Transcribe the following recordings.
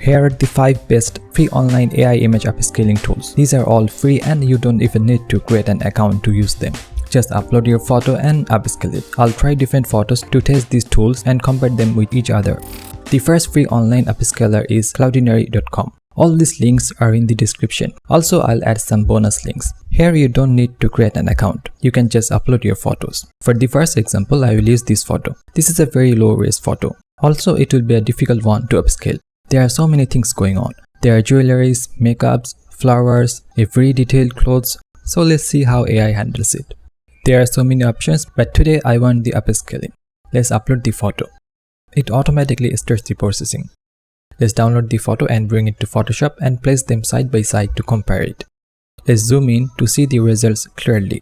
Here are the 5 best free online AI image upscaling tools. These are all free and you don't even need to create an account to use them. Just upload your photo and upscale it. I'll try different photos to test these tools and compare them with each other. The first free online upscaler is cloudinary.com. All these links are in the description. Also, I'll add some bonus links. Here you don't need to create an account. You can just upload your photos. For the first example, I will use this photo. This is a very low-res photo. Also, it will be a difficult one to upscale. There are so many things going on. There are jewelries, makeups, flowers, very detailed clothes. So let's see how AI handles it. There are so many options, but today I want the upscaling. Let's upload the photo. It automatically starts the processing. Let's download the photo and bring it to Photoshop and place them side by side to compare it. Let's zoom in to see the results clearly.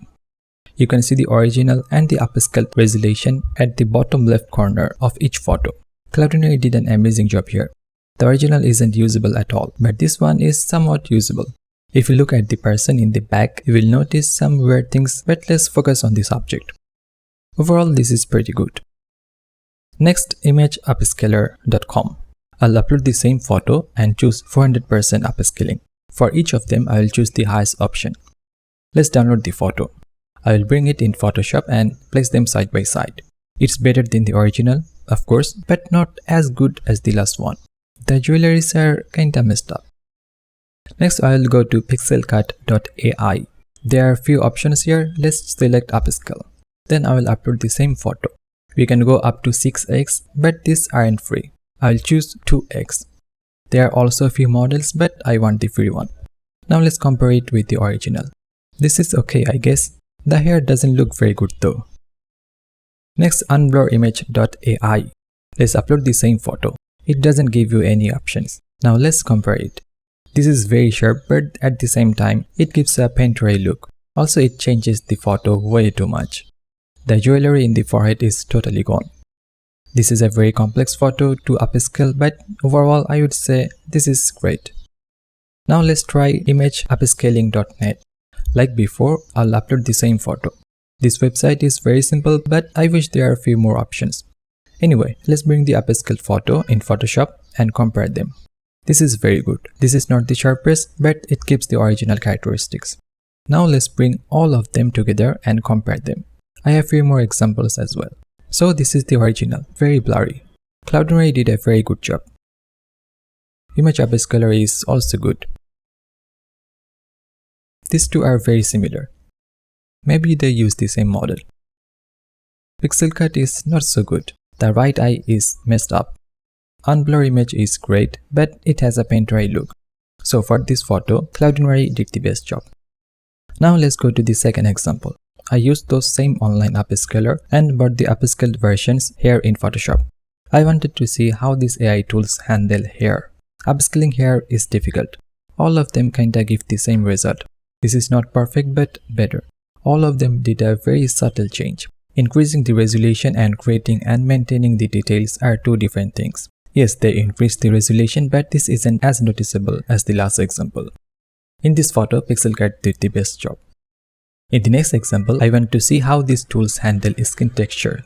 You can see the original and the upscaled resolution at the bottom left corner of each photo. Cloudinary did an amazing job here. The original isn't usable at all, but this one is somewhat usable. If you look at the person in the back, you will notice some weird things, but let's focus on the subject. Overall, this is pretty good. Next, imageupscaler.com. I'll upload the same photo and choose 400% upscaling. For each of them, I will choose the highest option. Let's download the photo. I will bring it in Photoshop and place them side by side. It's better than the original, of course, but not as good as the last one. The jewelries are kinda messed up. Next, I will go to pixelcut.ai. There are few options here. Let's select upscale. Then I will upload the same photo. We can go up to 6x, but these aren't free. I'll choose 2x. There are also a few models, but I want the free one. Now let's compare it with the original. This is okay, I guess. The hair doesn't look very good though. Next, unblurrimage.ai. Let's upload the same photo. It doesn't give you any options. Now let's compare it. This is very sharp, but at the same time, it gives a paint-dry look. Also, it changes the photo way too much. The jewelry in the forehead is totally gone. This is a very complex photo to upscale, but overall I would say this is great. Now let's try imageupscaling.net. Like before, I'll upload the same photo. This website is very simple, but I wish there are a few more options. Anyway, let's bring the upscaled photo in Photoshop and compare them. This is very good. This is not the sharpest, but it keeps the original characteristics. Now let's bring all of them together and compare them. I have a few more examples as well. So this is the original, very blurry. Cloudinary did a very good job. Image upscaler is also good. These two are very similar. Maybe they use the same model. Pixelcut is not so good. The right eye is messed up. Unblur image is great, but it has a paint-dry look. So for this photo, Cloudinary did the best job. Now let's go to the second example. I used those same online upscaler and bought the upscaled versions here in Photoshop. I wanted to see how these AI tools handle hair. Upscaling hair is difficult. All of them kinda give the same result. This is not perfect but better. All of them did a very subtle change. Increasing the resolution and creating and maintaining the details are two different things. Yes, they increased the resolution, but this isn't as noticeable as the last example. In this photo, Pixelcut did the best job. In the next example, I want to see how these tools handle skin texture.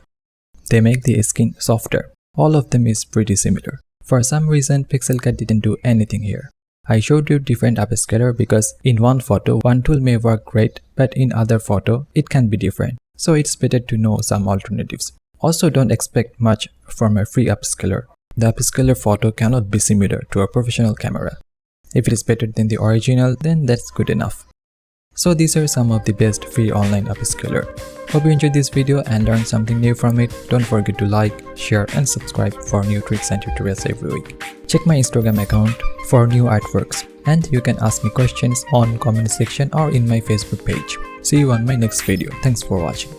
They make the skin softer. All of them is pretty similar. For some reason, Pixelcut didn't do anything here. I showed you different upscaler because in one photo, one tool may work great, but in other photo, it can be different. So it's better to know some alternatives. Also, don't expect much from a free upscaler. The upscaler photo cannot be similar to a professional camera. If it is better than the original, then that's good enough. So these are some of the best free online upscaler. Hope you enjoyed this video and learned something new from it. Don't forget to like, share and subscribe for new tricks and tutorials every week. Check my Instagram account for new artworks, and you can ask me questions on comment section or in my Facebook page. See you on my next video. Thanks for watching.